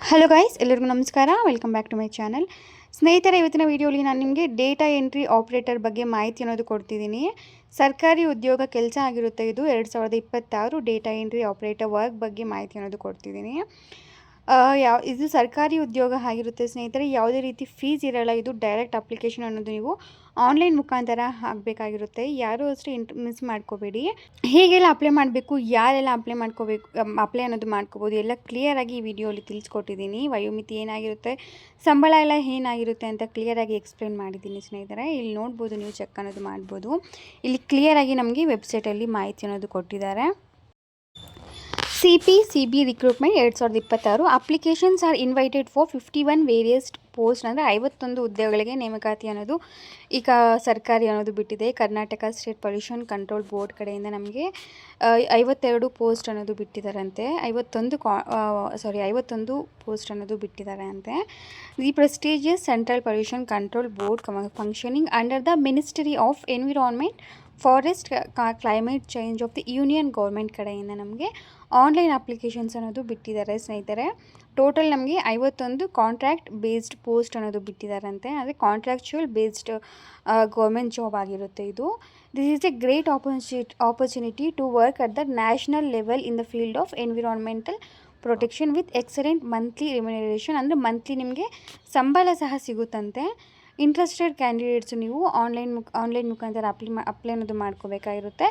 Hello guys, ಎಲ್ಲರಿಗೂ ನಮಸ್ಕಾರ. Welcome back to my channel. ಸ್ನೇಹಿತರೆ, ಇವತ್ತಿನ ವಿಡಿಯೋಲಿ ನಾನು ನಿಮಗೆ ಡೇಟಾ ಎಂಟ್ರಿ ಆಪರೇಟರ್ ಬಗ್ಗೆ ಮಾಹಿತಿ ಅನ್ನೋದು ಕೊಡ್ತಿದ್ದೀನಿ. ಸರ್ಕಾರಿ ಉದ್ಯೋಗ ಕೆಲಸ ಆಗಿರುತ್ತೆ. ಇದು 2026 ಡೇಟಾ ಎಂಟ್ರಿ ಆಪರೇಟರ್ ವರ್ಕ್ ಬಗ್ಗೆ ಮಾಹಿತಿ ಅನ್ನೋದು ಕೊಡ್ತಿದ್ದೀನಿ. ಇದು ಸರ್ಕಾರಿ ಉದ್ಯೋಗ ಆಗಿರುತ್ತೆ ಸ್ನೇಹಿತರೆ. ಯಾವುದೇ ರೀತಿ ಫೀಸ್ ಇರಲ್ಲ. ಇದು ಡೈರೆಕ್ಟ್ ಅಪ್ಲಿಕೇಶನ್ ಅನ್ನೋದು ನೀವು ಆನ್ಲೈನ್ ಮುಖಾಂತರ ಆಗಬೇಕಾಗಿರುತ್ತೆ. ಯಾರೂ ಅಷ್ಟೇ ಮಿಸ್ ಮಾಡ್ಕೋಬೇಡಿ. ಹೇಗೆಲ್ಲ ಅಪ್ಲೈ ಮಾಡಬೇಕು, ಯಾರೆಲ್ಲ ಅಪ್ಲೈ ಅನ್ನೋದು ಮಾಡ್ಕೋಬೋದು ಎಲ್ಲ ಕ್ಲಿಯರಾಗಿ ಈ ವಿಡಿಯೋಲಿ ತಿಳಿಸ್ಕೊಟ್ಟಿದ್ದೀನಿ. ವಯೋಮಿತಿ ಏನಾಗಿರುತ್ತೆ, ಸಂಬಳ ಎಲ್ಲ ಏನಾಗಿರುತ್ತೆ ಅಂತ ಕ್ಲಿಯರಾಗಿ ಎಕ್ಸ್ಪ್ಲೇನ್ ಮಾಡಿದ್ದೀನಿ ಸ್ನೇಹಿತರೆ. ಇಲ್ಲಿ ನೋಡ್ಬೋದು, ನೀವು ಚೆಕ್ ಅನ್ನೋದು ಮಾಡ್ಬೋದು. ಇಲ್ಲಿ ಕ್ಲಿಯರಾಗಿ ನಮಗೆ ವೆಬ್ಸೈಟಲ್ಲಿ ಮಾಹಿತಿ ಅನ್ನೋದು ಕೊಟ್ಟಿದ್ದಾರೆ. CPCB recruitment 2026 applications R invited for 51 various post. ಅಂದರೆ 51 ಹುದ್ದೆಗಳಿಗೆ ನೇಮಕಾತಿ ಅನ್ನೋದು ಈಗ ಸರ್ಕಾರಿ ಅನ್ನೋದು ಬಿಟ್ಟಿದೆ. Karnataka state pollution Control board ಕಡೆಯಿಂದ ನಮಗೆ 52 ಪೋಸ್ಟ್ ಅನ್ನೋದು ಬಿಟ್ಟಿದ್ದಾರಂತೆ. 51 ಪೋಸ್ಟ್ ಅನ್ನೋದು ಬಿಟ್ಟಿದ್ದಾರೆ ಅಂತೆ. The prestigious central Pollution Control board functioning under the ministry of environment, forest, climate change of the union government ಕಡೆಯಿಂದ ನಮಗೆ ಆನ್ಲೈನ್ ಅಪ್ಲಿಕೇಶನ್ಸ್ ಅನ್ನೋದು ಬಿಟ್ಟಿದ್ದಾರೆ ಸ್ನೇಹಿತರೆ. ಟೋಟಲ್ ನಮಗೆ 51 ಕಾಂಟ್ರಾಕ್ಟ್ ಬೇಸ್ಡ್ ಪೋಸ್ಟ್ ಅನ್ನೋದು ಬಿಟ್ಟಿದ್ದಾರಂತೆ. ಅಂದರೆ ಕಾಂಟ್ರಾಕ್ಚುಯಲ್ ಬೇಸ್ಡ್ ಗೌರ್ಮೆಂಟ್ ಜಾಬ್ ಆಗಿರುತ್ತೆ ಇದು. This is a great opportunity to work at the national level in the field of environmental protection with excellent monthly remuneration. ಅಂದರೆ monthly ನಿಮಗೆ ಸಂಬಳ ಸಹ ಸಿಗುತ್ತಂತೆ. ಇಂಟ್ರೆಸ್ಟೆಡ್ ಕ್ಯಾಂಡಿಡೇಟ್ಸು ನೀವು ಆನ್ಲೈನ್ ಮುಖಾಂತರ ಅಪ್ಲೈ ಅನ್ನೋದು ಮಾಡ್ಕೋಬೇಕಾಗಿರುತ್ತೆ.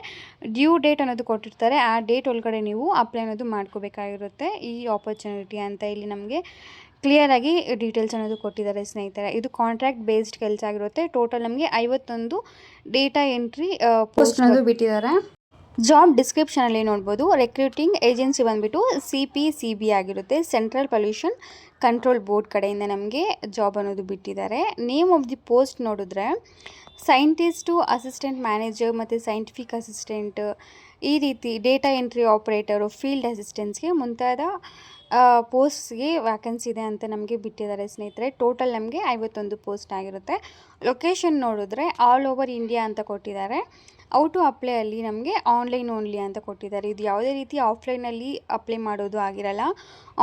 ಡ್ಯೂ ಡೇಟ್ ಅನ್ನೋದು ಕೊಟ್ಟಿರ್ತಾರೆ. ಆ ಡೇಟ್ ಒಳಗಡೆ ನೀವು ಅಪ್ಲೈ ಅನ್ನೋದು ಮಾಡ್ಕೋಬೇಕಾಗಿರುತ್ತೆ. ಈ ಆಪರ್ಚುನಿಟಿ ಅಂತ ಇಲ್ಲಿ ನಮಗೆ ಕ್ಲಿಯರಾಗಿ ಡೀಟೇಲ್ಸ್ ಅನ್ನೋದು ಕೊಟ್ಟಿದ್ದಾರೆ ಸ್ನೇಹಿತರೆ. ಇದು ಕಾಂಟ್ರಾಕ್ಟ್ ಬೇಸ್ಡ್ ಕೆಲಸ ಆಗಿರುತ್ತೆ. ಟೋಟಲ್ ನಮಗೆ 51 ಡೇಟಾ ಎಂಟ್ರಿ ಪೋಸ್ಟ್ ಅನ್ನೋದು ಬಿಟ್ಟಿದ್ದಾರೆ. ಜಾಬ್ ಡಿಸ್ಕ್ರಿಪ್ಷನಲ್ಲಿ ನೋಡ್ಬೋದು. ರೆಕ್ರೂಟಿಂಗ್ ಏಜೆನ್ಸಿ ಬಂದುಬಿಟ್ಟು CPCB ಆಗಿರುತ್ತೆ. ಸೆಂಟ್ರಲ್ ಪೊಲ್ಯೂಷನ್ ಕಂಟ್ರೋಲ್ ಬೋರ್ಡ್ ಕಡೆಯಿಂದ ನಮಗೆ ಜಾಬ್ ಅನ್ನೋದು ಬಿಟ್ಟಿದ್ದಾರೆ. ನೇಮ್ ಆಫ್ ದಿ ಪೋಸ್ಟ್ ನೋಡಿದ್ರೆ ಸೈಂಟಿಸ್ಟು, ಅಸಿಸ್ಟೆಂಟ್ ಮ್ಯಾನೇಜರ್ ಮತ್ತು ಸೈಂಟಿಫಿಕ್ ಅಸಿಸ್ಟೆಂಟ್, ಈ ರೀತಿ ಡೇಟಾ ಎಂಟ್ರಿ ಆಪ್ರೇಟರು, ಫೀಲ್ಡ್ ಅಸಿಸ್ಟೆಂಟ್ಸ್ಗೆ ಮುಂತಾದ ಪೋಸ್ಟ್ಸ್ಗೆ ವ್ಯಾಕೆನ್ಸಿ ಇದೆ ಅಂತ ನಮಗೆ ಬಿಟ್ಟಿದ್ದಾರೆ ಸ್ನೇಹಿತರೆ. ಟೋಟಲ್ ನಮಗೆ 51 ಪೋಸ್ಟ್ ಆಗಿರುತ್ತೆ. ಲೊಕೇಶನ್ ನೋಡಿದ್ರೆ ಆಲ್ ಓವರ್ ಇಂಡಿಯಾ ಅಂತ ಕೊಟ್ಟಿದ್ದಾರೆ. ಟು ಅಪ್ಲೈ ಅಲ್ಲಿ ನಮಗೆ ಆನ್ಲೈನ್ ಓನ್ಲಿ ಅಂತ ಕೊಟ್ಟಿದ್ದಾರೆ. ಇದು ಯಾವುದೇ ರೀತಿ ಆಫ್ಲೈನಲ್ಲಿ ಅಪ್ಲೈ ಮಾಡೋದು ಆಗಿರಲ್ಲ.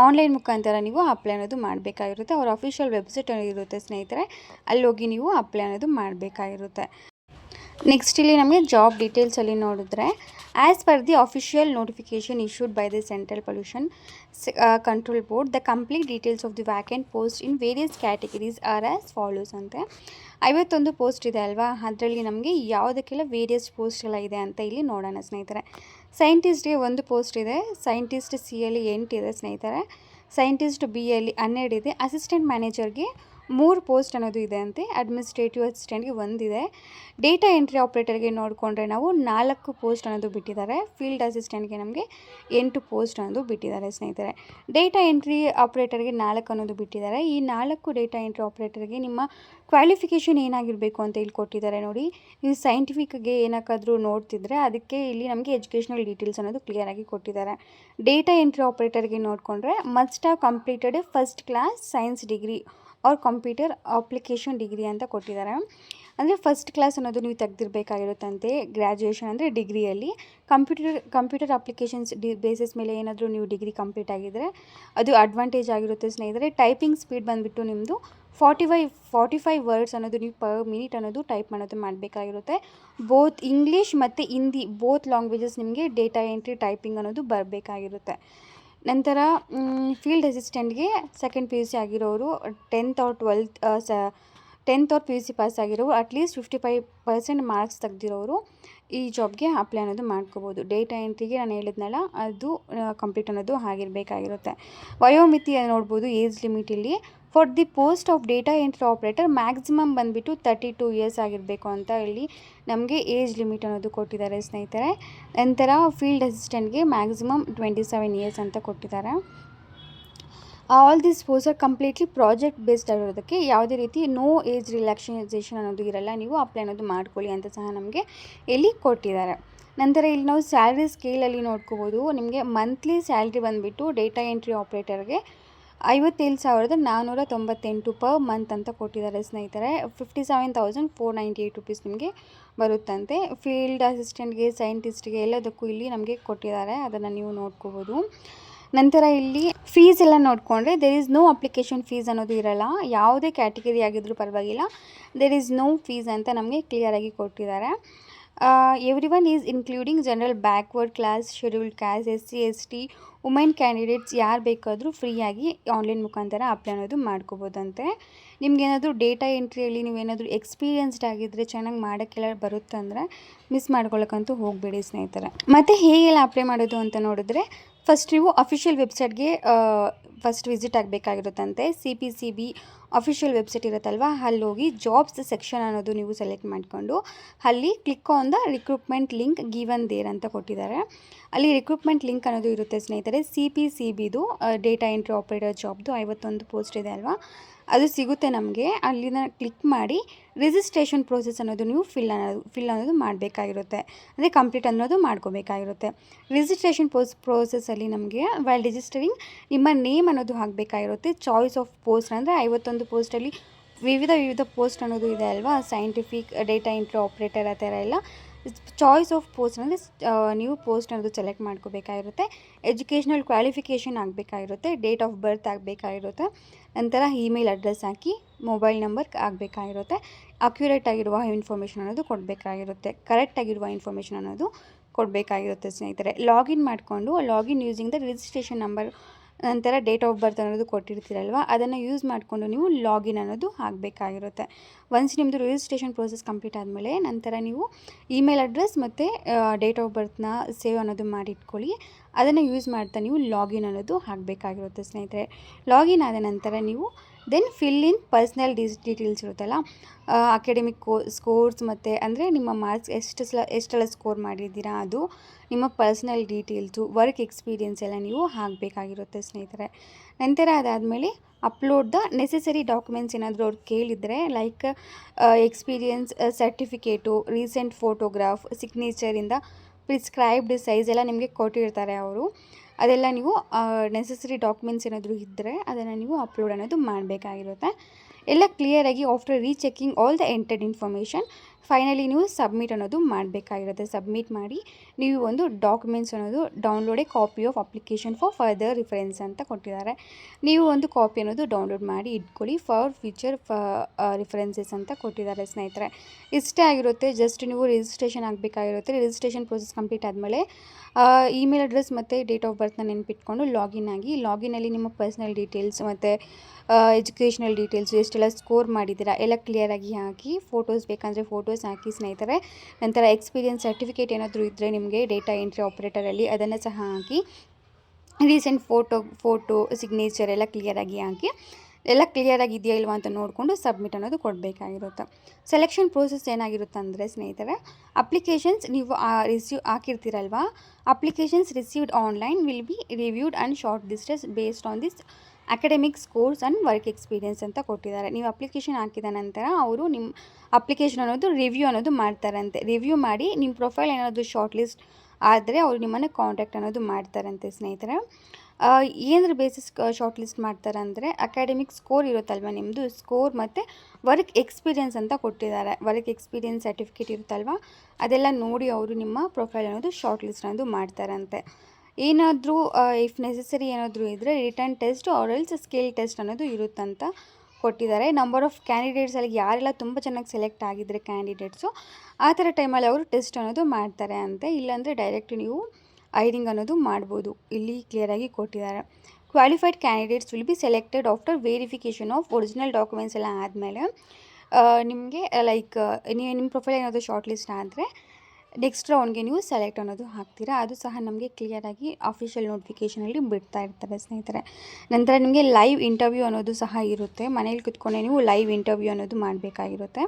ಆನ್ಲೈನ್ ಮುಖಾಂತರ ನೀವು ಅಪ್ಲೈ ಅನ್ನೋದು ಮಾಡಬೇಕಾಗಿರುತ್ತೆ. ಅವರ ಅಫಿಷಿಯಲ್ ವೆಬ್ಸೈಟ್ ಇರುತ್ತೆ ಸ್ನೇಹಿತರೆ, ಅಲ್ಲಿ ಹೋಗಿ ನೀವು ಅಪ್ಲೈ ಅನ್ನೋದು ಮಾಡಬೇಕಾಗಿರುತ್ತೆ. ನೆಕ್ಸ್ಟ್ ಇಲ್ಲಿ ನಮಗೆ ಜಾಬ್ ಡೀಟೇಲ್ಸಲ್ಲಿ ನೋಡಿದ್ರೆ, as per the official notification issued by the Central Pollution Control Board, the complete details of the vacant post in various categories are as follows ಅಂತೆ. 51 ಪೋಸ್ಟ್ ಇದೆ ಅಲ್ವಾ, ಅದರಲ್ಲಿ ನಮಗೆ ಯಾವುದಕ್ಕೆಲ್ಲ ವೇರಿಯಸ್ ಪೋಸ್ಟ್ ಎಲ್ಲ ಇದೆ ಅಂತ ಇಲ್ಲಿ ನೋಡೋಣ ಸ್ನೇಹಿತರೆ. ಸೈಂಟಿಸ್ಟ್ಗೆ 1 ಪೋಸ್ಟ್ ಇದೆ. ಸೈಂಟಿಸ್ಟ್ ಸಿಯಲ್ಲಿ 8 ಇದೆ ಸ್ನೇಹಿತರೆ. ಸೈಂಟಿಸ್ಟ್ ಬಿಯಲ್ಲಿ 12 ಇದೆ. ಅಸಿಸ್ಟೆಂಟ್ ಮ್ಯಾನೇಜರ್ಗೆ 3 ಪೋಸ್ಟ್ ಅನ್ನೋದು ಇದೆ ಅಂತೆ. ಅಡ್ಮಿನಿಸ್ಟ್ರೇಟಿವ್ ಅಸಿಸ್ಟೆಂಟ್ಗೆ 1 ಇದೆ. ಡೇಟಾ ಎಂಟ್ರಿ ಆಪ್ರೇಟರ್ಗೆ ನೋಡಿಕೊಂಡ್ರೆ ನಾವು 4 ಪೋಸ್ಟ್ ಅನ್ನೋದು ಬಿಟ್ಟಿದ್ದಾರೆ. ಫೀಲ್ಡ್ ಅಸಿಸ್ಟೆಂಟ್ಗೆ ನಮಗೆ 8 ಪೋಸ್ಟ್ ಅನ್ನೋದು ಬಿಟ್ಟಿದ್ದಾರೆ ಸ್ನೇಹಿತರೆ. ಡೇಟಾ ಎಂಟ್ರಿ ಆಪ್ರೇಟರ್ಗೆ 4 ಅನ್ನೋದು ಬಿಟ್ಟಿದ್ದಾರೆ. ಈ 4 ಡೇಟಾ ಎಂಟ್ರಿ ಆಪ್ರೇಟರ್ಗೆ ನಿಮ್ಮ ಕ್ವಾಲಿಫಿಕೇಷನ್ ಏನಾಗಿರಬೇಕು ಅಂತ ಇಲ್ಲಿ ಕೊಟ್ಟಿದ್ದಾರೆ ನೋಡಿ. ನೀವು ಸೈಂಟಿಫಿಕ್ಗೆ ಏನಕ್ಕಾದರೂ ನೋಡ್ತಿದ್ರೆ ಅದಕ್ಕೆ ಇಲ್ಲಿ ನಮಗೆ ಎಜುಕೇಷನಲ್ ಡೀಟೇಲ್ಸ್ ಅನ್ನೋದು ಕ್ಲಿಯರಾಗಿ ಕೊಟ್ಟಿದ್ದಾರೆ. ಡೇಟಾ ಎಂಟ್ರಿ ಆಪ್ರೇಟರ್ಗೆ ನೋಡಿಕೊಂಡ್ರೆ must have completed A first class science degree R computer application degree ಅಂತ ಕೊಟ್ಟಿದ್ದಾರೆ. ಅಂದರೆ ಫಸ್ಟ್ ಕ್ಲಾಸ್ ಅನ್ನೋದು ನೀವು ತೆಗೆದಿರಬೇಕಾಗಿರುತ್ತಂತೆ. ಗ್ರ್ಯಾಜುಯೇಷನ್ ಅಂದರೆ ಡಿಗ್ರಿಯಲ್ಲಿ ಕಂಪ್ಯೂಟರ್ ಅಪ್ಲಿಕೇಶನ್ಸ್ ಬೇಸಿಸ್ ಮೇಲೆ ಏನಾದರೂ ನೀವು ಡಿಗ್ರಿ ಕಂಪ್ಲೀಟ್ ಆಗಿದ್ದರೆ ಅದು ಅಡ್ವಾಂಟೇಜ್ ಆಗಿರುತ್ತೆ ಸ್ನೇಹಿತರೆ. ಟೈಪಿಂಗ್ ಸ್ಪೀಡ್ ಬಂದುಬಿಟ್ಟು ನಿಮ್ಮದು 45 ವರ್ಡ್ಸ್ ಅನ್ನೋದು ನೀವು ಪರ್ ಮಿನಿಟ್ ಅನ್ನೋದು ಟೈಪ್ ಮಾಡೋದು ಮಾಡಬೇಕಾಗಿರುತ್ತೆ. ಬೋತ್ ಇಂಗ್ಲೀಷ್ ಮತ್ತು ಹಿಂದಿ ಬೋತ್ ಲ್ಯಾಂಗ್ವೇಜಸ್ ನಿಮಗೆ ಡೇಟಾ ಎಂಟ್ರಿ ಟೈಪಿಂಗ್ ಅನ್ನೋದು ಬರಬೇಕಾಗಿರುತ್ತೆ. ನಂತರ ಫೀಲ್ಡ್ ಅಸಿಸ್ಟೆಂಟ್ಗೆ ಸೆಕೆಂಡ್ PUC ಆಗಿರೋರು, 10th or PUC ಪಾಸ್ ಆಗಿರೋರು, ಅಟ್ಲೀಸ್ಟ್ 55% ಮಾರ್ಕ್ಸ್ ತೆಗೆದಿರೋರು ಈ ಜಾಬ್ಗೆ ಅಪ್ಲೈ ಅನ್ನೋದು ಮಾಡ್ಕೋಬೋದು. ಡೇಟಾ ಎಂಟ್ರಿಗೆ ನಾನು ಹೇಳಿದ್ನಲ್ಲ, ಅದು ಕಂಪ್ಲೀಟ್ ಅನ್ನೋದು ಆಗಿರಬೇಕಾಗಿರುತ್ತೆ. ವಯೋಮಿತಿ ನೋಡ್ಬೋದು. ಏಜ್ ಲಿಮಿಟ್ ಇಲ್ಲಿ for the post of data entry operator maximum ಬಂದುಬಿಟ್ಟು 32 ಇಯರ್ಸ್ ಆಗಿರಬೇಕು ಅಂತ ಇಲ್ಲಿ ನಮಗೆ ಏಜ್ ಲಿಮಿಟ್ ಅನ್ನೋದು ಕೊಟ್ಟಿದ್ದಾರೆ ಸ್ನೇಹಿತರೆ. ನಂತರ ಫೀಲ್ಡ್ ಅಸಿಸ್ಟೆಂಟ್ಗೆ ಮ್ಯಾಕ್ಸಿಮಮ್ 27 ಇಯರ್ಸ್ ಅಂತ ಕೊಟ್ಟಿದ್ದಾರೆ. All this post are completely project based ಆಗಿರೋದಕ್ಕೆ ಯಾವುದೇ ರೀತಿ ನೋ ಏಜ್ ರಿಲ್ಯಾಕ್ಸೇಷನ್ ಅನ್ನೋದು ಇರಲ್ಲ. ನೀವು ಅಪ್ಲೈ ಅನ್ನೋದು ಮಾಡ್ಕೊಳ್ಳಿ ಅಂತ ಸಹ ನಮಗೆ ಇಲ್ಲಿ ಕೊಟ್ಟಿದ್ದಾರೆ. ನಂತರ ಇಲ್ಲಿ ನಾವು ಸ್ಯಾಲ್ರಿ ಸ್ಕೇಲಲ್ಲಿ ನೋಡ್ಕೋಬೋದು. ನಿಮಗೆ ಮಂತ್ಲಿ ಸ್ಯಾಲ್ರಿ ಬಂದುಬಿಟ್ಟು ಡೇಟಾ ಎಂಟ್ರಿ ಆಪ್ರೇಟರ್ಗೆ 57,498 ಪರ್ ಮಂತ್ ಅಂತ ಕೊಟ್ಟಿದ್ದಾರೆ ಸ್ನೇಹಿತರೆ. 57,498 ರುಪೀಸ್ ನಿಮಗೆ ಬರುತ್ತಂತೆ. ಫೀಲ್ಡ್ ಅಸಿಸ್ಟೆಂಟ್ಗೆ, ಸೈಂಟಿಸ್ಟ್ಗೆ ಎಲ್ಲದಕ್ಕೂ ಇಲ್ಲಿ ನಮಗೆ ಕೊಟ್ಟಿದ್ದಾರೆ. ಅದನ್ನು ನೀವು ನೋಡ್ಕೋಬೋದು. ನಂತರ ಇಲ್ಲಿ ಫೀಸ್ ಎಲ್ಲ ನೋಡಿಕೊಂಡ್ರೆ there is no application fees ಅನ್ನೋದು ಇರಲ್ಲ. ಯಾವುದೇ ಕ್ಯಾಟಗರಿ ಆಗಿದ್ರೂ ಪರವಾಗಿಲ್ಲ, ದೇರ್ ಈಸ್ ನೋ ಫೀಸ್ ಅಂತ ನಮಗೆ ಕ್ಲಿಯರಾಗಿ ಕೊಟ್ಟಿದ್ದಾರೆ. Every one is including general backward class, scheduled caste, SC ST, women candidates ಯಾರು ಬೇಕಾದರೂ ಫ್ರೀಯಾಗಿ ಆನ್ಲೈನ್ ಮುಖಾಂತರ ಅಪ್ಲೈ ಅನ್ನೋದು ಮಾಡ್ಕೋಬೋದಂತೆ. ನಿಮ್ಗೇನಾದರೂ ಡೇಟಾ ಎಂಟ್ರಿಯಲ್ಲಿ ನೀವೇನಾದರೂ ಎಕ್ಸ್ಪೀರಿಯನ್ಸ್ಡ್ ಆಗಿದ್ದರೆ, ಚೆನ್ನಾಗಿ ಮಾಡೋಕ್ಕೆಲ್ಲ ಬರುತ್ತಂದರೆ ಮಿಸ್ ಮಾಡ್ಕೊಳ್ಳೋಕ್ಕಂತೂ ಹೋಗಬೇಡಿ ಸ್ನೇಹಿತರೆ. ಮತ್ತು ಹೇಗೆಲ್ಲ ಅಪ್ಲೈ ಮಾಡೋದು ಅಂತ ನೋಡಿದ್ರೆ, ಫಸ್ಟ್ ನೀವು ಅಫಿಷಿಯಲ್ ವೆಬ್ಸೈಟ್ಗೆ ಫಸ್ಟ್ ವಿಸಿಟ್ ಆಗಬೇಕಾಗಿರುತ್ತಂತೆ. CPCB ಅಫಿಷಿಯಲ್ ವೆಬ್ಸೈಟ್ ಇರುತ್ತಲ್ವ, ಅಲ್ಲಿ ಹೋಗಿ ಜಾಬ್ಸ್ ಸೆಕ್ಷನ್ ಅನ್ನೋದು ನೀವು ಸೆಲೆಕ್ಟ್ ಮಾಡಿಕೊಂಡು ಅಲ್ಲಿ click on the recruitment link given there ಅಂತ ಕೊಟ್ಟಿದ್ದಾರೆ. ಅಲ್ಲಿ ರಿಕ್ರೂಟ್ಮೆಂಟ್ ಲಿಂಕ್ ಅನ್ನೋದು ಇರುತ್ತೆ ಸ್ನೇಹಿತರೆ. CPCBದು ಡೇಟಾ ಎಂಟ್ರಿ ಆಪರೇಟರ್ ಜಾಬ್ದು 51 ಪೋಸ್ಟ್ ಇದೆ ಅಲ್ವಾ, ಅದು ಸಿಗುತ್ತೆ ನಮಗೆ. ಅಲ್ಲಿನ ಕ್ಲಿಕ್ ಮಾಡಿ ರಿಜಿಸ್ಟ್ರೇಷನ್ ಪ್ರೋಸೆಸ್ ಅನ್ನೋದು ನೀವು ಫಿಲ್ ಅನ್ನೋದು ಮಾಡಬೇಕಾಗಿರುತ್ತೆ, ಅಂದರೆ ಕಂಪ್ಲೀಟ್ ಅನ್ನೋದು ಮಾಡ್ಕೋಬೇಕಾಗಿರುತ್ತೆ. ರಿಜಿಸ್ಟ್ರೇಷನ್ ಪ್ರೋಸೆಸ್ಸಲ್ಲಿ ನಮಗೆ ವೈಲ್ ರಿಜಿಸ್ಟರಿಂಗ್ ನಿಮ್ಮ ನೇಮ್ ಅನ್ನೋದು ಹಾಕಬೇಕಾಗಿರುತ್ತೆ. ಚಾಯ್ಸ್ ಆಫ್ ಪೋಸ್ಟ್ ಅಂದರೆ 51 ಪೋಸ್ಟಲ್ಲಿ ವಿವಿಧ ಪೋಸ್ಟ್ ಅನ್ನೋದು ಇದೆ ಅಲ್ವಾ, ಸೈಂಟಿಫಿಕ್, ಡೇಟಾ ಎಂಟ್ರಿ ಆಪ್ರೇಟರ್, ಆ ಥರ ಎಲ್ಲ ಚಾಯ್ಸ್ ಆಫ್ ಪೋಸ್ಟ್ ಅಂದರೆ ನೀವು ಪೋಸ್ಟ್ ಅನ್ನೋದು ಸೆಲೆಕ್ಟ್ ಮಾಡ್ಕೋಬೇಕಾಗಿರುತ್ತೆ. ಎಜುಕೇಷ್ನಲ್ ಕ್ವಾಲಿಫಿಕೇಷನ್ ಆಗಬೇಕಾಗಿರುತ್ತೆ, ಡೇಟ್ ಆಫ್ ಬರ್ತ್ ಆಗಬೇಕಾಗಿರುತ್ತೆ, ನಂತರ ಇಮೇಲ್ ಅಡ್ರೆಸ್ ಹಾಕಿ ಮೊಬೈಲ್ ನಂಬರ್ ಆಗಬೇಕಾಗಿರುತ್ತೆ. ಅಕ್ಯುರೇಟ್ ಆಗಿರುವ ಇನ್ಫಾರ್ಮೇಷನ್ ಅನ್ನೋದು ಕೊಡಬೇಕಾಗಿರುತ್ತೆ, ಕರೆಕ್ಟ್ ಆಗಿರುವ ಇನ್ಫಾರ್ಮೇಷನ್ ಅನ್ನೋದು ಕೊಡಬೇಕಾಗಿರುತ್ತೆ ಸ್ನೇಹಿತರೆ. ಲಾಗಿನ್ ಮಾಡಿಕೊಂಡು login using the registration number, ನಂತರ ಡೇಟ್ ಆಫ್ ಬರ್ತ್ ಅನ್ನೋದು ಕೊಟ್ಟಿರ್ತೀರಲ್ವ, ಅದನ್ನು ಯೂಸ್ ಮಾಡಿಕೊಂಡು ನೀವು ಲಾಗಿನ್ ಅನ್ನೋದು ಆಗಬೇಕಾಗಿರುತ್ತೆ. ಒನ್ಸ್ ನಿಮ್ಮದು ರಿಜಿಸ್ಟ್ರೇಷನ್ ಪ್ರೋಸೆಸ್ ಕಂಪ್ಲೀಟ್ ಆದಮೇಲೆ ನಂತರ ನೀವು ಇಮೇಲ್ ಅಡ್ರೆಸ್ ಮತ್ತು ಡೇಟ್ ಆಫ್ ಬರ್ತ್ನ ಸೇವ್ ಅನ್ನೋದು ಮಾಡಿ ಇಟ್ಕೊಳ್ಳಿ. ಅದನ್ನು ಯೂಸ್ ಮಾಡ್ತಾ ನೀವು ಲಾಗಿನ್ ಅನ್ನೋದು ಆಗಬೇಕಾಗಿರುತ್ತೆ ಸ್ನೇಹಿತರೆ. ಲಾಗಿನ್ ಆದ ನಂತರ ನೀವು then fill in personal details ಇರುತ್ತಲ್ಲ, ಅಕಾಡೆಮಿಕ್ ಸ್ಕೋರ್ಸ್ ಮತ್ತು ಅಂದರೆ ನಿಮ್ಮ ಮಾರ್ಕ್ಸ್ ಎಷ್ಟೆಲ್ಲ ಸ್ಕೋರ್ ಮಾಡಿದ್ದೀರಾ ಅದು, ನಿಮ್ಮ ಪರ್ಸ್ನಲ್ ಡೀಟೇಲ್ಸು, ವರ್ಕ್ ಎಕ್ಸ್ಪೀರಿಯೆನ್ಸ್ ಎಲ್ಲ ನೀವು ಹಾಕಬೇಕಾಗಿರುತ್ತೆ ಸ್ನೇಹಿತರೆ. ನಂತರ ಅದಾದಮೇಲೆ ಅಪ್ಲೋಡ್ ದ ನೆಸೆಸರಿ ಡಾಕ್ಯುಮೆಂಟ್ಸ್ ಏನಾದರೂ ಅವ್ರು ಕೇಳಿದರೆ, like experience certificate, recent photograph, ಸಿಗ್ನೇಚರಿಂದ ಪ್ರಿಸ್ಕ್ರೈಬ್ಡ್ ಸೈಜ್ ಎಲ್ಲ ನಿಮಗೆ ಕೊಟ್ಟಿರ್ತಾರೆ ಅವರು. ಅದೆಲ್ಲ ನೀವು ನೆಸೆಸರಿ ಡಾಕ್ಯುಮೆಂಟ್ಸ್ ಏನಾದರೂ ಇದ್ದರೆ ಅದನ್ನು ನೀವು ಅಪ್ಲೋಡ್ ಅನ್ನೋದು ಮಾಡಬೇಕಾಗಿರುತ್ತೆ. ಎಲ್ಲ ಕ್ಲಿಯರಾಗಿ after rechecking all the entered information finally ನೀವು ಸಬ್ಮಿಟ್ ಅನ್ನೋದು ಮಾಡಬೇಕಾಗಿರುತ್ತೆ. ಸಬ್ಮಿಟ್ ಮಾಡಿ ನೀವು ಒಂದು ಡಾಕ್ಯುಮೆಂಟ್ಸ್ ಅನ್ನೋದು download copy of application for further reference ಅಂತ ಕೊಟ್ಟಿದ್ದಾರೆ. ನೀವು ಒಂದು ಕಾಪಿ ಅನ್ನೋದು ಡೌನ್ಲೋಡ್ ಮಾಡಿ ಇಟ್ಕೊಳ್ಳಿ ಫಾರ್ ಫ್ಯೂಚರ್ ರಿಫರೆನ್ಸಸ್ ಅಂತ ಕೊಟ್ಟಿದ್ದಾರೆ ಸ್ನೇಹಿತರೆ. ಇಷ್ಟೇ ಆಗಿರುತ್ತೆ, ಜಸ್ಟ್ ನೀವು ರಿಜಿಸ್ಟ್ರೇಷನ್ ಆಗಬೇಕಾಗಿರುತ್ತೆ. ರಿಜಿಸ್ಟ್ರೇಷನ್ ಪ್ರೋಸೆಸ್ ಕಂಪ್ಲೀಟ್ ಆದಮೇಲೆ ಇಮೇಲ್ ಅಡ್ರೆಸ್ ಮತ್ತು ಡೇಟ್ ಆಫ್ ಬರ್ತ್ನ ನೆನಪಿಟ್ಕೊಂಡು ಲಾಗಿನ್ ಆಗಿ, ಲಾಗಿನಲ್ಲಿ ನಿಮ್ಮ ಪರ್ಸ್ನಲ್ ಡೀಟೇಲ್ಸ್ ಮತ್ತು ಎಜುಕೇಷ್ನಲ್ ಡೀಟೇಲ್ಸು, ಎಷ್ಟೆಲ್ಲ ಸ್ಕೋರ್ ಮಾಡಿದ್ದೀರಾ ಎಲ್ಲ ಕ್ಲಿಯರಾಗಿ ಹಾಕಿ, ಫೋಟೋಸ್ ಬೇಕಂದರೆ ಫೋಟೋಸ್ ಹಾಕಿ ಸ್ನೇಹಿತರೆ. ನಂತರ ಎಕ್ಸ್ಪೀರಿಯನ್ಸ್ ಸರ್ಟಿಫಿಕೇಟ್ ಏನಾದರೂ ಇದ್ದರೆ ನಿಮಗೆ ಡೇಟಾ ಎಂಟ್ರಿ ಆಪ್ರೇಟರಲ್ಲಿ ಅದನ್ನು ಸಹ ಹಾಕಿ, ರೀಸೆಂಟ್ ಫೋಟೋ ಸಿಗ್ನೇಚರ್ ಎಲ್ಲ ಕ್ಲಿಯರಾಗಿ ಹಾಕಿ, ಎಲ್ಲ ಕ್ಲಿಯರಾಗಿ ಇದೆಯಾ ಇಲ್ವಾ ಅಂತ ನೋಡಿಕೊಂಡು ಸಬ್ಮಿಟ್ ಅನ್ನೋದು ಕೊಡಬೇಕಾಗಿರುತ್ತೆ. ಸೆಲೆಕ್ಷನ್ ಪ್ರೋಸೆಸ್ ಏನಾಗಿರುತ್ತೆ ಅಂದರೆ ಸ್ನೇಹಿತರೆ, ಅಪ್ಲಿಕೇಶನ್ಸ್ ನೀವು ಹಾಕಿರ್ತೀರಲ್ವ, applications received online will be reviewed and shortlisted based on this academic scores and work experience ಅಂತ ಕೊಟ್ಟಿದ್ದಾರೆ. ನೀವು ಅಪ್ಲಿಕೇಶನ್ ಹಾಕಿದ ನಂತರ ಅವರು ನಿಮ್ಮ ಅಪ್ಲಿಕೇಶನ್ ಅನ್ನೋದು ರಿವ್ಯೂ ಅನ್ನೋದು ಮಾಡ್ತಾರಂತೆ. ರಿವ್ಯೂ ಮಾಡಿ ನಿಮ್ಮ ಪ್ರೊಫೈಲ್ ಏನಾದರೂ ಶಾರ್ಟ್ ಲಿಸ್ಟ್ ಆದರೆ ಅವರು ನಿಮ್ಮನ್ನು ಕಾಂಟ್ಯಾಕ್ಟ್ ಅನ್ನೋದು ಮಾಡ್ತಾರಂತೆ ಸ್ನೇಹಿತರೆ. ಏನರ ಬೇಸಿಸ್ ಶಾರ್ಟ್ ಲಿಸ್ಟ್ ಮಾಡ್ತಾರೆ ಅಂದರೆ ಅಕಾಡೆಮಿಕ್ ಸ್ಕೋರ್ ಇರುತ್ತಲ್ವ ನಿಮ್ಮದು, ಸ್ಕೋರ್ ಮತ್ತು ವರ್ಕ್ ಎಕ್ಸ್ಪೀರಿಯೆನ್ಸ್ ಅಂತ ಕೊಟ್ಟಿದ್ದಾರೆ. ವರ್ಕ್ ಎಕ್ಸ್ಪೀರಿಯೆನ್ಸ್ ಸರ್ಟಿಫಿಕೇಟ್ ಇರುತ್ತಲ್ವ, ಅದೆಲ್ಲ ನೋಡಿ ಅವರು ನಿಮ್ಮ ಪ್ರೊಫೈಲ್ ಅನ್ನೋದು ಶಾರ್ಟ್ ಲಿಸ್ಟ್ ಅನ್ನೋದು ಮಾಡ್ತಾರಂತೆ. ಏನಾದರೂ ಇಫ್ ನೆಸೆಸರಿ ಏನಾದರೂ ಇದ್ದರೆ written test or else skill test ಅನ್ನೋದು ಇರುತ್ತಂತ ಕೊಟ್ಟಿದ್ದಾರೆ. ನಂಬರ್ ಆಫ್ ಕ್ಯಾಂಡಿಡೇಟ್ಸಲ್ಲಿ ಯಾರೆಲ್ಲ ತುಂಬ ಚೆನ್ನಾಗಿ ಸೆಲೆಕ್ಟ್ ಆಗಿದ್ದರೆ ಕ್ಯಾಂಡಿಡೇಟ್ಸು, ಆ ಥರ ಟೈಮಲ್ಲಿ ಅವರು ಟೆಸ್ಟ್ ಅನ್ನೋದು ಮಾಡ್ತಾರೆ ಅಂತೆ. ಇಲ್ಲಾಂದರೆ ಡೈರೆಕ್ಟ್ ನೀವು ಹೈರಿಂಗ್ ಅನ್ನೋದು ಮಾಡ್ಬೋದು, ಇಲ್ಲಿ ಕ್ಲಿಯರಾಗಿ ಕೊಟ್ಟಿದ್ದಾರೆ. Qualified candidates will be selected after verification of original documents ಎಲ್ಲ ಆದಮೇಲೆ ನಿಮಗೆ ಲೈಕ್ ನೀವು ನಿಮ್ಮ ಪ್ರೊಫೈಲ್ ಏನಾದರೂ ಶಾರ್ಟ್ ಲಿಸ್ಟ್ ಆದರೆ ನೆಕ್ಸ್ಟ್ ರೌಂಡ್ಗೆ ನೀವು ಸೆಲೆಕ್ಟ್ ಅನ್ನೋದು ಹಾಕ್ತೀರಾ. ಅದು ಸಹ ನಮಗೆ ಕ್ಲಿಯರಾಗಿ ಅಫಿಷಿಯಲ್ ನೋಟಿಫಿಕೇಷನಲ್ಲಿ ಬಿಡ್ತಾ ಇರ್ತಾರೆ ಸ್ನೇಹಿತರೆ. ನಂತರ ನಿಮಗೆ ಲೈವ್ ಇಂಟರ್ವ್ಯೂ ಅನ್ನೋದು ಸಹ ಇರುತ್ತೆ. ಮನೇಲಿ ಕೂತ್ಕೊಂಡೆ ನೀವು ಲೈವ್ ಇಂಟರ್ವ್ಯೂ ಅನ್ನೋದು ಮಾಡಬೇಕಾಗಿರುತ್ತೆ.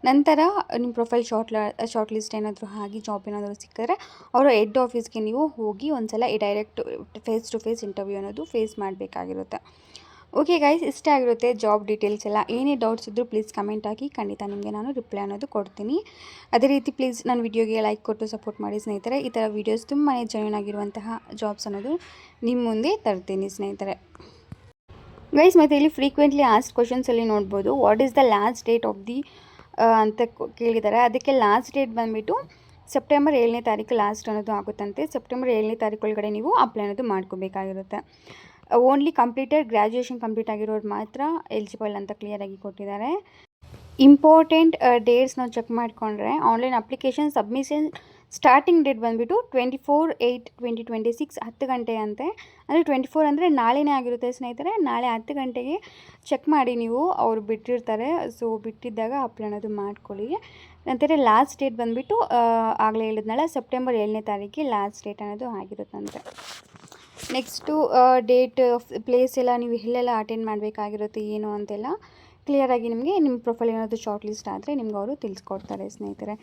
ನಂತರ ನಿಮ್ಮ ಪ್ರೊಫೈಲ್ ಶಾರ್ಟ್ ಲಿಸ್ಟ್ ಏನಾದರೂ ಆಗಿ ಜಾಬ್ ಏನಾದರೂ ಸಿಕ್ಕಿದ್ರೆ ಅವರ ಹೆಡ್ ಆಫೀಸ್ಗೆ ನೀವು ಹೋಗಿ ಒಂದು ಸಲ direct face to face interview ಅನ್ನೋದು ಫೇಸ್ ಮಾಡಬೇಕಾಗಿರುತ್ತೆ. ಓಕೆ ಗೈಸ್, ಇಷ್ಟೇ ಆಗಿರುತ್ತೆ ಜಾಬ್ ಡೀಟೇಲ್ಸ್ ಎಲ್ಲ. ಏನೇ ಡೌಟ್ಸ್ ಇದ್ದರೂ ಪ್ಲೀಸ್ ಕಮೆಂಟ್ ಹಾಕಿ, ಖಂಡಿತ ನಿಮಗೆ ನಾನು ರಿಪ್ಲೈ ಅನ್ನೋದು ಕೊಡ್ತೀನಿ. ಅದೇ ರೀತಿ ಪ್ಲೀಸ್ ನನ್ನ ವಿಡಿಯೋಗೆ ಲೈಕ್ ಕೊಟ್ಟು ಸಪೋರ್ಟ್ ಮಾಡಿ ಸ್ನೇಹಿತರೆ. ಈ ಥರ ವೀಡಿಯೋಸ್ ತುಂಬಾ ಜೆನ್ಯೂನ್ ಆಗಿರುವಂತಹ ಜಾಬ್ಸ್ ಅನ್ನೋದು ನಿಮ್ಮ ಮುಂದೆ ತರ್ತೀನಿ ಸ್ನೇಹಿತರೆ. ಗೈಸ್, ಮತ್ತು ಇಲ್ಲಿ ಫ್ರೀಕ್ವೆಂಟ್ಲಿ ಆಸ್ಕ್ ಕ್ವಶನ್ಸಲ್ಲಿ ನೋಡ್ಬೋದು what is the last date of the ಅಂತ ಕೇಳಿದ್ದಾರೆ. ಅದಕ್ಕೆ ಲಾಸ್ಟ್ ಡೇಟ್ ಬಂದುಬಿಟ್ಟು ಸೆಪ್ಟೆಂಬರ್ 7ನೇ ತಾರೀಕು ಲಾಸ್ಟ್ ಅನ್ನೋದು ಆಗುತ್ತಂತೆ. ಸೆಪ್ಟೆಂಬರ್ 7ನೇ ತಾರೀಕು ಒಳಗಡೆ ನೀವು ಅಪ್ಲೈ ಅನ್ನೋದು ಮಾಡ್ಕೋಬೇಕಾಗಿರುತ್ತೆ. ಓನ್ಲಿ ಕಂಪ್ಲೀಟೆಡ್ ಗ್ರ್ಯಾಜುಯೇಷನ್ ಕಂಪ್ಲೀಟ್ ಆಗಿರೋರು ಮಾತ್ರ ಎಲಿಜಿಬಲ್ ಅಂತ ಕ್ಲಿಯರಾಗಿ ಕೊಟ್ಟಿದ್ದಾರೆ. ಇಂಪಾರ್ಟೆಂಟ್ ಡೇಟ್ಸ್ ನಾವು ಚೆಕ್ ಮಾಡಿಕೊಂಡ್ರೆ online application submission starting date ಬಂದುಬಿಟ್ಟು 24/8/2026 10 ಗಂಟೆ ಅಂತೆ. ಅಂದರೆ 24 ಅಂದರೆ ನಾಳೆನೇ ಆಗಿರುತ್ತೆ ಸ್ನೇಹಿತರೆ. ನಾಳೆ 10 ಗಂಟೆಗೆ ಚೆಕ್ ಮಾಡಿ ನೀವು, ಅವರು ಬಿಟ್ಟಿರ್ತಾರೆ. ಸೊ ಬಿಟ್ಟಿದ್ದಾಗ ಅಪ್ಲೈ ಅನ್ನೋದು ಮಾಡ್ಕೊಳ್ಳಿ. ನಂತರ ಲಾಸ್ಟ್ ಡೇಟ್ ಬಂದುಬಿಟ್ಟು ಆಗಲೇ ಹೇಳಿದ್ನಲ್ಲ, ಸೆಪ್ಟೆಂಬರ್ 7ನೇ ತಾರೀಕಿಗೆ ಲಾಸ್ಟ್ ಡೇಟ್ ಅನ್ನೋದು ಆಗಿರುತ್ತಂತೆ. ನೆಕ್ಸ್ಟು ಡೇಟ್ ಪ್ಲೇಸ್ ಎಲ್ಲ ನೀವು ಎಲ್ಲೆಲ್ಲ ಅಟೆಂಡ್ ಮಾಡಬೇಕಾಗಿರುತ್ತೆ ಏನು ಅಂತೆಲ್ಲ ಕ್ಲಿಯರಾಗಿ ನಿಮಗೆ ನಿಮ್ಮ ಪ್ರೊಫೈಲ್ ಏನಾದರೂ ಶಾರ್ಟ್ ಲಿಸ್ಟ್ ಆದರೆ ನಿಮ್ಗೆ ಅವರು ತಿಳಿಸ್ಕೊಡ್ತಾರೆ ಸ್ನೇಹಿತರೆ.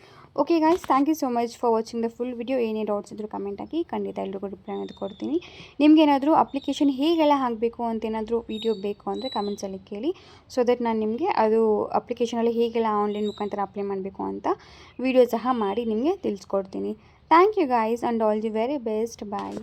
Okay guys, thank you so much for watching the full video. ಏನೇ ಡೌಟ್ಸ್ ಇದ್ದರೂ ಕಮೆಂಟ್ ಹಾಕಿ, ಖಂಡಿತ ಎಲ್ರಿಗೂ ರಿಪ್ಲೈ ಅನ್ನೋದು ಕೊಡ್ತೀನಿ. ನಿಮಗೇನಾದರೂ ಅಪ್ಲಿಕೇಶನ್ ಹೇಗೆಲ್ಲ ಹಾಕಬೇಕು ಅಂತ ಏನಾದರೂ ವೀಡಿಯೋ ಬೇಕು ಅಂದರೆ ಕಮೆಂಟ್ಸಲ್ಲಿ ಕೇಳಿ. ಸೊ ದಟ್ ನಾನು ನಿಮಗೆ ಅದು ಅಪ್ಲಿಕೇಶನಲ್ಲಿ ಹೇಗೆಲ್ಲ ಆನ್ಲೈನ್ ಮುಖಾಂತರ ಅಪ್ಲೈ ಮಾಡಬೇಕು ಅಂತ ವೀಡಿಯೋ ಸಹ ಮಾಡಿ ನಿಮಗೆ ತಿಳಿಸ್ಕೊಡ್ತೀನಿ. Thank you guys and all the very best. Bye.